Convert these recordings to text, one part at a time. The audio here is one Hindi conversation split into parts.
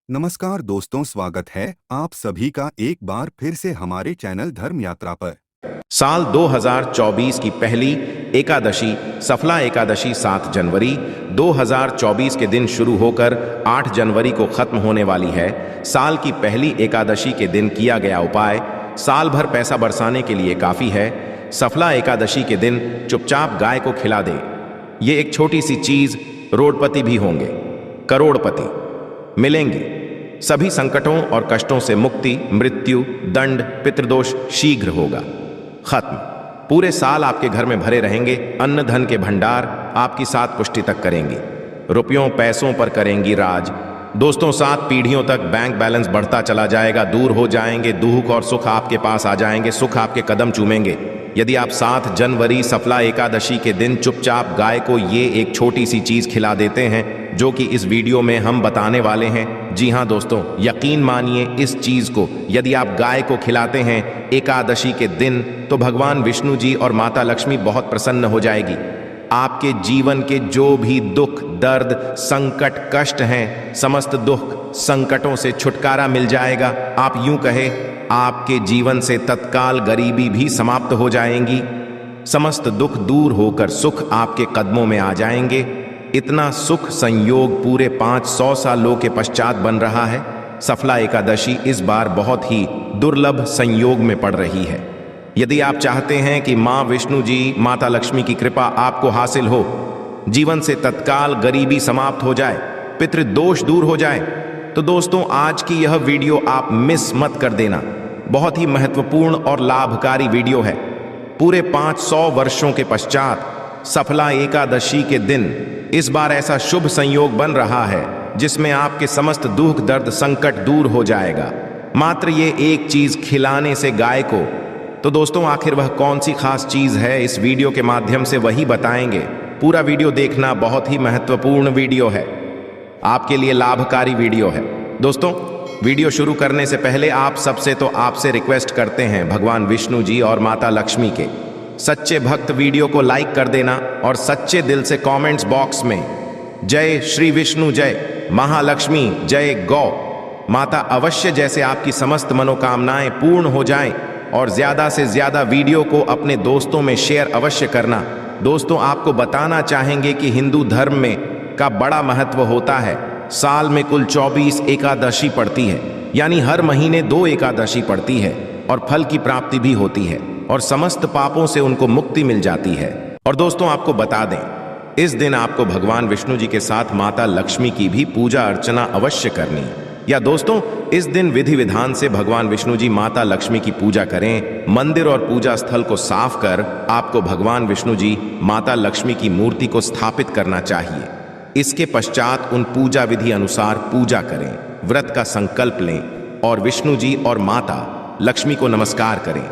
नमस्कार दोस्तों, स्वागत है आप सभी का एक बार फिर से हमारे चैनल धर्म यात्रा पर। साल 2024 की पहली एकादशी सफला एकादशी 7 जनवरी 2024 के दिन शुरू होकर 8 जनवरी को खत्म होने वाली है। साल की पहली एकादशी के दिन किया गया उपाय साल भर पैसा बरसाने के लिए काफी है। सफला एकादशी के दिन चुपचाप गाय को खिला दे। ये एक छोटी सी चीज रोडपति भी होंगे, करोड़पति मिलेंगी। सभी संकटों और कष्टों से मुक्ति, मृत्यु, दंड, पितृदोष शीघ्र होगा खत्म। पूरे साल आपके घर में भरे रहेंगे। अन्न धन के भंडार आपकी 7 पुष्टि तक करेंगी। रुपयों पैसों पर करेंगी राज। दोस्तों, 7 पीढ़ियों तक बैंक बैलेंस बढ़ता चला जाएगा। दूर हो जाएंगे दुख और सुख आपके पास आ जाएंगे। सुख आपके कदम चूमेंगे। यदि आप 7 जनवरी सफला एकादशी के दिन चुपचाप गाय को ये एक छोटी सी चीज खिला देते हैं जो कि इस वीडियो में हम बताने वाले हैं। जी हाँ दोस्तों, यकीन मानिए इस चीज को यदि आप गाय को खिलाते हैं एकादशी के दिन तो भगवान विष्णु जी और माता लक्ष्मी बहुत प्रसन्न हो जाएगी। आपके जीवन के जो भी दुख, दर्द, संकट, कष्ट हैं, समस्त दुख संकटों से छुटकारा मिल जाएगा। आप यूं कहे, आपके जीवन से तत्काल गरीबी भी समाप्त हो जाएंगी। समस्त दुख दूर होकर सुख आपके कदमों में आ जाएंगे। इतना सुख संयोग पूरे 500 सालों के पश्चात बन रहा है। सफला एकादशी इस बार बहुत ही दुर्लभ संयोग में पड़ रही है। यदि आप चाहते हैं कि मां विष्णु जी, माता लक्ष्मी की कृपा आपको हासिल हो, जीवन से तत्काल गरीबी समाप्त हो जाए, पितृदोष दूर हो जाए, तो दोस्तों आज की यह वीडियो आप मिस मत कर देना। बहुत ही महत्वपूर्ण और लाभकारी वीडियो है। पूरे 500 वर्षों के पश्चात सफला एकादशी के दिन इस बार ऐसा शुभ संयोग बन रहा है जिसमें आपके समस्त दुख, दर्द, संकट दूर हो जाएगा मात्र ये एक चीज खिलाने से गाय को। तो दोस्तों, आखिर वह कौन सी खास चीज है, इस वीडियो के माध्यम से वही बताएंगे। पूरा वीडियो देखना, बहुत ही महत्वपूर्ण वीडियो है, आपके लिए लाभकारी वीडियो है। दोस्तों, वीडियो शुरू करने से पहले आप सबसे तो आपसे रिक्वेस्ट करते हैं भगवान विष्णु जी और माता लक्ष्मी के सच्चे भक्त वीडियो को लाइक कर देना और सच्चे दिल से कमेंट्स बॉक्स में जय श्री विष्णु, जय महालक्ष्मी, जय गौ माता अवश्य, जैसे आपकी समस्त मनोकामनाएं पूर्ण हो जाएं। और ज्यादा से ज्यादा वीडियो को अपने दोस्तों में शेयर अवश्य करना। दोस्तों, आपको बताना चाहेंगे कि हिंदू धर्म में का बड़ा महत्व होता है। साल में कुल 24 एकादशी पड़ती है, यानी हर महीने 2 एकादशी पड़ती है और फल की प्राप्ति भी होती है और समस्त पापों से उनको मुक्ति मिल जाती है। और दोस्तों, आपको बता दें, इस दिन आपको भगवान विष्णु जी के साथ माता लक्ष्मी की भी पूजा अर्चना अवश्य करनी है। या दोस्तों, इस दिन विधि विधान से भगवान विष्णु जी, माता लक्ष्मी की पूजा करें। मंदिर और पूजा स्थल को साफ कर आपको भगवान विष्णु जी, माता लक्ष्मी की मूर्ति को स्थापित करना चाहिए। इसके पश्चात उन पूजा विधि अनुसार पूजा करें, व्रत का संकल्प लें और विष्णु जी और माता लक्ष्मी को नमस्कार करें।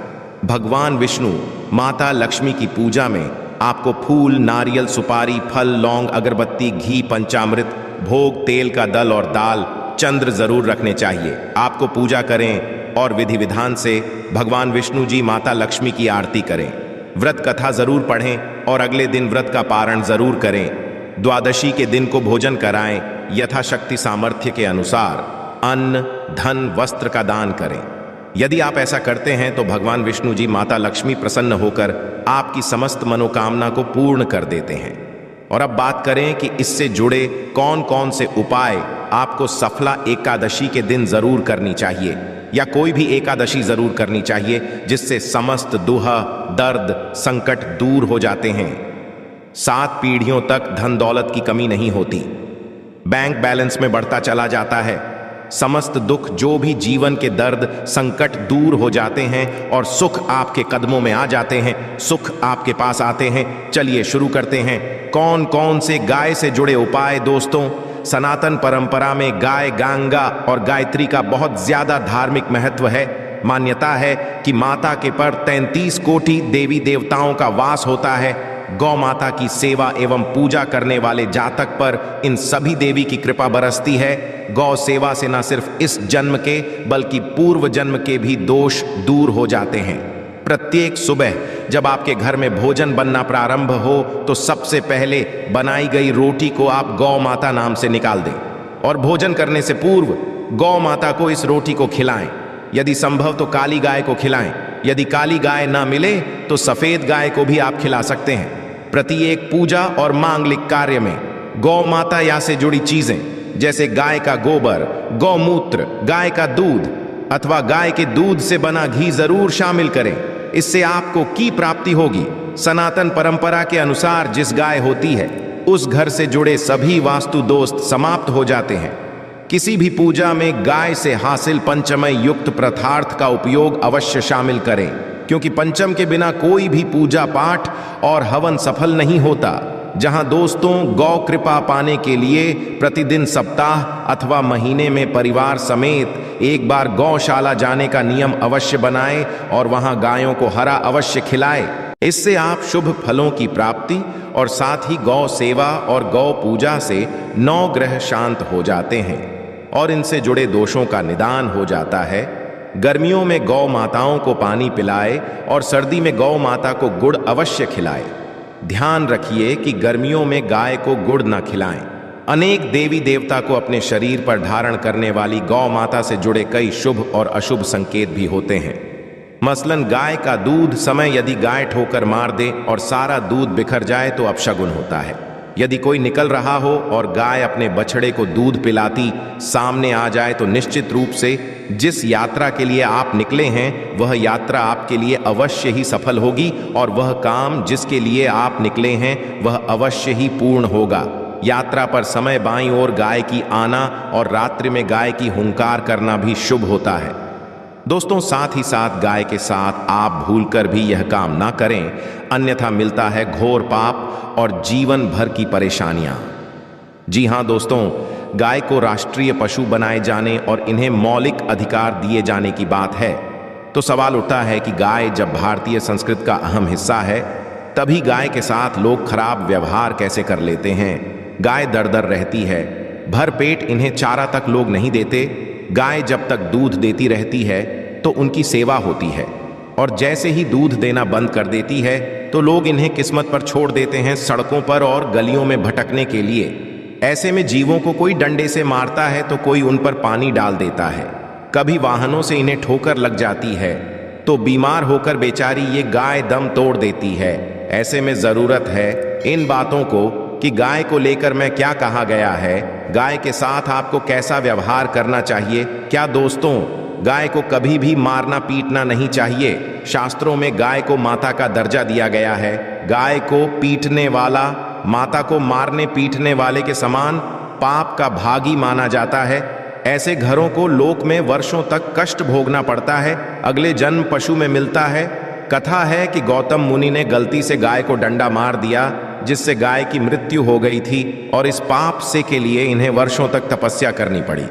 भगवान विष्णु, माता लक्ष्मी की पूजा में आपको फूल, नारियल, सुपारी, फल, लौंग, अगरबत्ती, घी, पंचामृत, भोग, तेल का दल और दाल, चंद्र जरूर रखने चाहिए। आपको पूजा करें और विधि विधान से भगवान विष्णु जी, माता लक्ष्मी की आरती करें। व्रत कथा जरूर पढ़ें और अगले दिन व्रत का पारण जरूर करें। द्वादशी के दिन को भोजन कराएं। यथाशक्ति सामर्थ्य के अनुसार अन्न, धन, वस्त्र का दान करें। यदि आप ऐसा करते हैं तो भगवान विष्णु जी, माता लक्ष्मी प्रसन्न होकर आपकी समस्त मनोकामना को पूर्ण कर देते हैं। और अब बात करें कि इससे जुड़े कौन कौन से उपाय आपको सफला एकादशी के दिन जरूर करनी चाहिए, या कोई भी एकादशी जरूर करनी चाहिए जिससे समस्त दुख, दर्द, संकट दूर हो जाते हैं। 7 पीढ़ियों तक धन दौलत की कमी नहीं होती, बैंक बैलेंस में बढ़ता चला जाता है, समस्त दुख, जो भी जीवन के दर्द, संकट दूर हो जाते हैं और सुख आपके कदमों में आ जाते हैं, सुख आपके पास आते हैं। चलिए शुरू करते हैं। कौन कौन से गाय से जुड़े उपाय। दोस्तों, सनातन परंपरा में गाय, गंगा और गायत्री का बहुत ज्यादा धार्मिक महत्व है। मान्यता है कि माता के पर 33 कोटि देवी देवताओं का वास होता है। गौ माता की सेवा एवं पूजा करने वाले जातक पर इन सभी देवी की कृपा बरसती है। गौ सेवा से न सिर्फ इस जन्म के बल्कि पूर्व जन्म के भी दोष दूर हो जाते हैं। प्रत्येक सुबह जब आपके घर में भोजन बनना प्रारंभ हो तो सबसे पहले बनाई गई रोटी को आप गौ माता नाम से निकाल दें और भोजन करने से पूर्व गौ माता को इस रोटी को खिलाएं। यदि संभव तो काली गाय को खिलाएं। यदि काली गाय ना मिले तो सफेद गाय को भी आप खिला सकते हैं। प्रत्येक पूजा और मांगलिक कार्य में गौ माता या से जुड़ी चीजें जैसे गाय का गोबर, गौमूत्र, गाय का दूध अथवा गाय के दूध से बना घी जरूर शामिल करें। इससे आपको की प्राप्ति होगी। सनातन परंपरा के अनुसार जिस गाय होती है उस घर से जुड़े सभी वास्तु दोष समाप्त हो जाते हैं। किसी भी पूजा में गाय से हासिल पंचमय युक्त पदार्थ का उपयोग अवश्य शामिल करें, क्योंकि पंचम के बिना कोई भी पूजा पाठ और हवन सफल नहीं होता। जहां दोस्तों गौ कृपा पाने के लिए प्रतिदिन सप्ताह अथवा महीने में परिवार समेत एक बार गौशाला जाने का नियम अवश्य बनाएं और वहां गायों को हरा अवश्य खिलाएं। इससे आप शुभ फलों की प्राप्ति और साथ ही गौ सेवा और गौ पूजा से 9 ग्रह शांत हो जाते हैं और इनसे जुड़े दोषों का निदान हो जाता है। गर्मियों में गौ माताओं को पानी पिलाए और सर्दी में गौ माता को गुड़ अवश्य खिलाए। ध्यान रखिए कि गर्मियों में गाय को गुड़ न खिलाएं। अनेक देवी देवता को अपने शरीर पर धारण करने वाली गौ माता से जुड़े कई शुभ और अशुभ संकेत भी होते हैं। मसलन गाय का दूध समय यदि गाय ठोकर मार दे और सारा दूध बिखर जाए तो अपशगुन होता है। यदि कोई निकल रहा हो और गाय अपने बछड़े को दूध पिलाती सामने आ जाए तो निश्चित रूप से जिस यात्रा के लिए आप निकले हैं वह यात्रा आपके लिए अवश्य ही सफल होगी और वह काम जिसके लिए आप निकले हैं वह अवश्य ही पूर्ण होगा। यात्रा पर समय बाईं ओर गाय की आना और रात्रि में गाय की हुंकार करना भी शुभ होता है। दोस्तों साथ ही साथ गाय के साथ आप भूलकर भी यह काम ना करें, अन्यथा मिलता है घोर पाप और जीवन भर की परेशानियां। जी हां दोस्तों, गाय को राष्ट्रीय पशु बनाए जाने और इन्हें मौलिक अधिकार दिए जाने की बात है तो सवाल उठता है कि गाय जब भारतीय संस्कृति का अहम हिस्सा है तभी गाय के साथ लोग खराब व्यवहार कैसे कर लेते हैं। गाय दर दर रहती है, भर पेट इन्हें चारा तक लोग नहीं देते। गाय जब तक दूध देती रहती है तो उनकी सेवा होती है और जैसे ही दूध देना बंद कर देती है तो लोग इन्हें किस्मत पर छोड़ देते हैं सड़कों पर और गलियों में भटकने के लिए। ऐसे में जीवों को कोई डंडे से मारता है तो कोई उन पर पानी डाल देता है। कभी वाहनों से इन्हें ठोकर लग जाती है तो बीमार होकर बेचारी ये गाय दम तोड़ देती है। ऐसे में जरूरत है इन बातों को कि गाय को लेकर मैं क्या कहा गया है, गाय के साथ आपको कैसा व्यवहार करना चाहिए। क्या दोस्तों, गाय को कभी भी मारना पीटना नहीं चाहिए। शास्त्रों में गाय को माता का दर्जा दिया गया है। गाय को पीटने वाला माता को मारने पीटने वाले के समान पाप का भागी माना जाता है। ऐसे घरों को लोक में वर्षों तक कष्ट भोगना पड़ता है, अगले जन्म पशु में मिलता है। कथा है कि गौतम मुनि ने गलती से गाय को डंडा मार दिया जिससे गाय की मृत्यु हो गई थी और इस पाप से के लिए इन्हें वर्षों तक तपस्या करनी पड़ी।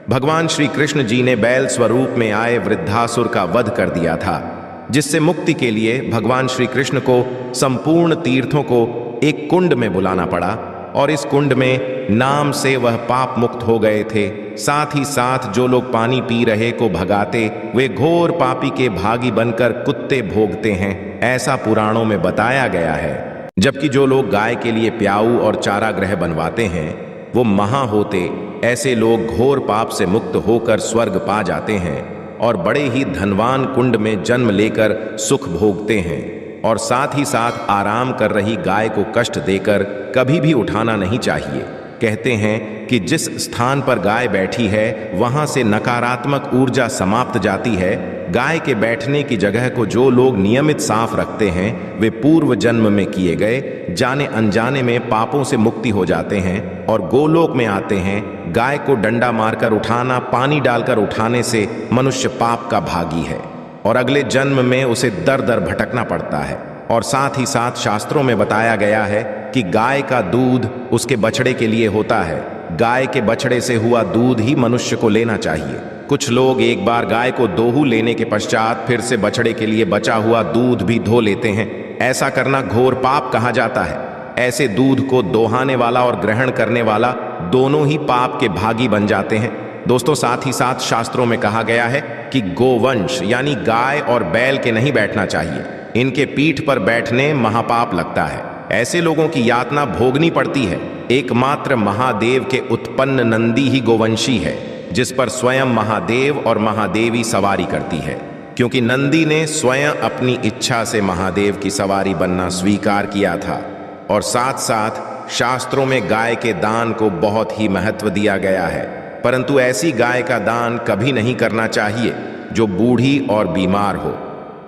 भगवान श्री कृष्ण जी ने बैल स्वरूप में आए वृद्धासुर का वध कर दिया था, जिससे मुक्ति के लिए भगवान श्री कृष्ण को संपूर्ण तीर्थों को एक कुंड में बुलाना पड़ा और इस कुंड में नाम से वह पाप मुक्त हो गए थे। साथ ही साथ जो लोग पानी पी रहे को भगाते वे घोर पापी के भागी बनकर कुत्ते भोगते हैं, ऐसा पुराणों में बताया गया है। जबकि जो लोग गाय के लिए प्याऊ और चारागृह बनवाते हैं वो महा होते। ऐसे लोग घोर पाप से मुक्त होकर स्वर्ग पा जाते हैं और बड़े ही धनवान कुंड में जन्म लेकर सुख भोगते हैं। और साथ ही साथ आराम कर रही गाय को कष्ट देकर कभी भी उठाना नहीं चाहिए। कहते हैं कि जिस स्थान पर गाय बैठी है वहां से नकारात्मक ऊर्जा समाप्त जाती है। गाय के बैठने की जगह को जो लोग नियमित साफ रखते हैं वे पूर्व जन्म में किए गए जाने अनजाने में पापों से मुक्ति हो जाते हैं और गोलोक में आते हैं। गाय को डंडा मारकर उठाना, पानी डालकर उठाने से मनुष्य पाप का भागी है और अगले जन्म में उसे दर दर भटकना पड़ता है। और साथ ही साथ शास्त्रों में बताया गया है कि गाय का दूध उसके बछड़े के लिए होता है। गाय के बछड़े से हुआ दूध ही मनुष्य को लेना चाहिए। कुछ लोग एक बार गाय को दोहू लेने के पश्चात फिर से बछड़े के लिए बचा हुआ दूध भी धो लेते हैं। ऐसा करना घोर पाप कहा जाता है। ऐसे दूध को दोहाने वाला और ग्रहण करने वाला दोनों ही पाप के भागी बन जाते हैं। दोस्तों साथ ही साथ शास्त्रों में कहा गया है कि गोवंश यानी गाय और बैल के नहीं बैठना चाहिए। इनके पीठ पर बैठने महापाप लगता है। ऐसे लोगों की यातना भोगनी पड़ती है। एकमात्र महादेव के उत्पन्न नंदी ही गोवंशी है। जिस पर स्वयं महादेव और महादेवी सवारी करती है, क्योंकि नंदी ने स्वयं अपनी इच्छा से महादेव की सवारी बनना स्वीकार किया था। और साथ साथ शास्त्रों में गाय के दान को बहुत ही महत्व दिया गया है, परंतु ऐसी गाय का दान कभी नहीं करना चाहिए जो बूढ़ी और बीमार हो।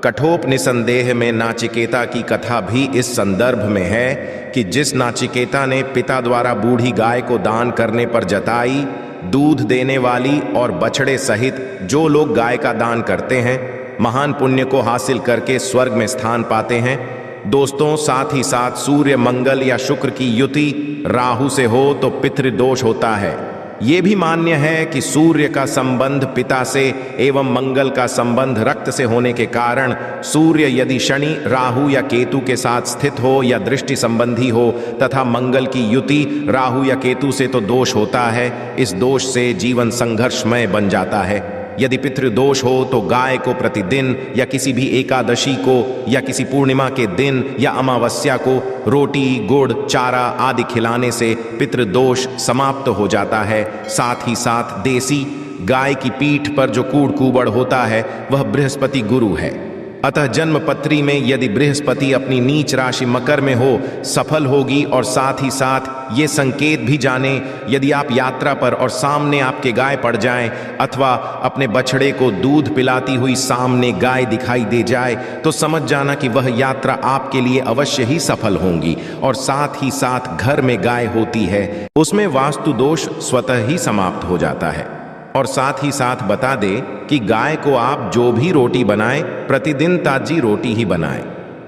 कठोपनिषंदेह में नाचिकेता की कथा भी इस संदर्भ में है कि जिस नाचिकेता ने पिता द्वारा बूढ़ी गाय को दान करने पर जताई, दूध देने वाली और बछड़े सहित जो लोग गाय का दान करते हैं महान पुण्य को हासिल करके स्वर्ग में स्थान पाते हैं। दोस्तों, साथ ही साथ सूर्य मंगल या शुक्र की युति राहु से हो तो पितृदोष होता है। ये भी मान्य है कि सूर्य का संबंध पिता से एवं मंगल का संबंध रक्त से होने के कारण सूर्य यदि शनि, राहु या केतु के साथ स्थित हो या दृष्टि संबंधी हो तथा मंगल की युति राहु या केतु से तो दोष होता है। इस दोष से जीवन संघर्षमय बन जाता है। यदि पितृदोष हो तो गाय को प्रतिदिन या किसी भी एकादशी को या किसी पूर्णिमा के दिन या अमावस्या को रोटी, गुड़, चारा आदि खिलाने से पितृदोष समाप्त हो जाता है। साथ ही साथ देसी गाय की पीठ पर जो कूड़ कुबड़ होता है वह बृहस्पति गुरु है। अतः जन्म पत्री में यदि बृहस्पति अपनी नीच राशि मकर में हो, सफल होगी। और साथ ही साथ ये संकेत भी जाने, यदि आप यात्रा पर और सामने आपके गाय पड़ जाएं अथवा अपने बछड़े को दूध पिलाती हुई सामने गाय दिखाई दे जाए तो समझ जाना कि वह यात्रा आपके लिए अवश्य ही सफल होगी। और साथ ही साथ घर में गाय होती है उसमें वास्तु दोष स्वतः ही समाप्त हो जाता है। और साथ ही साथ बता दें कि गाय को आप जो भी रोटी बनाएं प्रतिदिन ताजी रोटी ही बनाएं।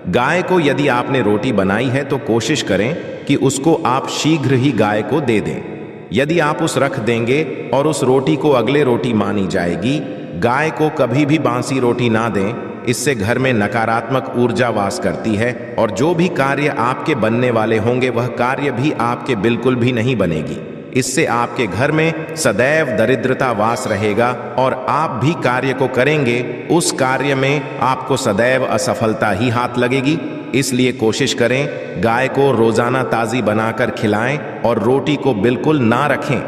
गाय को यदि आपने रोटी बनाई है तो कोशिश करें कि उसको आप शीघ्र ही गाय को दे दें। यदि आप उस रख देंगे और उस रोटी को अगले रोटी मानी जाएगी। गाय को कभी भी बासी रोटी ना दें, इससे घर में नकारात्मक ऊर्जा वास करती है और जो भी कार्य आपके बनने वाले होंगे वह कार्य भी आपके बिल्कुल भी नहीं बनेगी। इससे आपके घर में सदैव दरिद्रता वास रहेगा और आप भी कार्य को करेंगे, उस कार्य में आपको सदैव असफलता ही हाथ लगेगी। इसलिए कोशिश करें गाय को रोजाना ताज़ी बनाकर खिलाएं और रोटी को बिल्कुल ना रखें,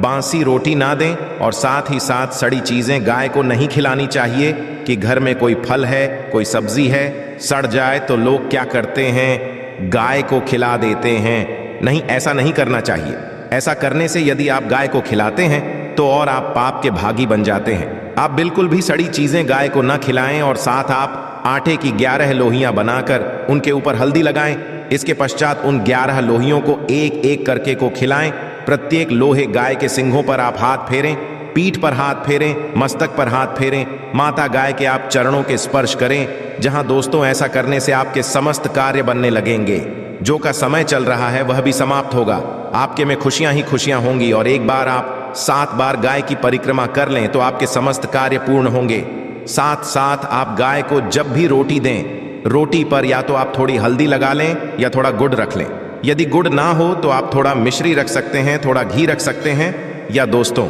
बासी रोटी ना दें। और साथ ही साथ सड़ी चीज़ें गाय को नहीं खिलानी चाहिए कि घर में कोई फल है, कोई सब्जी है, सड़ जाए तो लोग क्या करते हैं, गाय को खिला देते हैं। नहीं, ऐसा नहीं करना चाहिए। ऐसा करने से यदि आप गाय को खिलाते हैं तो और आप पाप के भागी बन जाते हैं। आप बिल्कुल भी सड़ी चीजें गाय को न खिलाएं और साथ आप आटे की 11 लोहियां बनाकर उनके ऊपर हल्दी लगाएं। इसके पश्चात उन 11 लोहियों को एक एक करके को खिलाएं। प्रत्येक लोहे गाय के सिंघों पर आप हाथ फेरें, पीठ पर हाथ फेरें, मस्तक पर हाथ फेरें, माता गाय के आप चरणों के स्पर्श करें। जहां दोस्तों ऐसा करने से आपके समस्त कार्य बनने लगेंगे। जो का समय चल रहा है वह भी समाप्त होगा। आपके में खुशियां ही खुशियां होंगी। और एक बार आप 7 बार गाय की परिक्रमा कर लें तो आपके समस्त कार्य पूर्ण होंगे। साथ साथ आप गाय को जब भी रोटी दें, रोटी पर या तो आप थोड़ी हल्दी लगा लें या थोड़ा गुड़ रख लें। यदि गुड़ ना हो तो आप थोड़ा मिश्री रख सकते हैं, थोड़ा घी रख सकते हैं। या दोस्तों,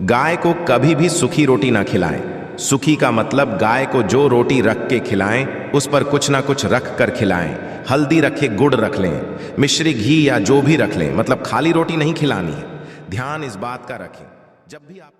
गाय को कभी भी सूखी रोटी ना खिलाएं। सूखी का मतलब गाय को जो रोटी रख के खिलाएं उस पर कुछ ना कुछ रख कर खिलाएं। हल्दी रखे, गुड़ रख लें, मिश्री, घी या जो भी रख लें, मतलब खाली रोटी नहीं खिलानी है। ध्यान इस बात का रखें जब भी आप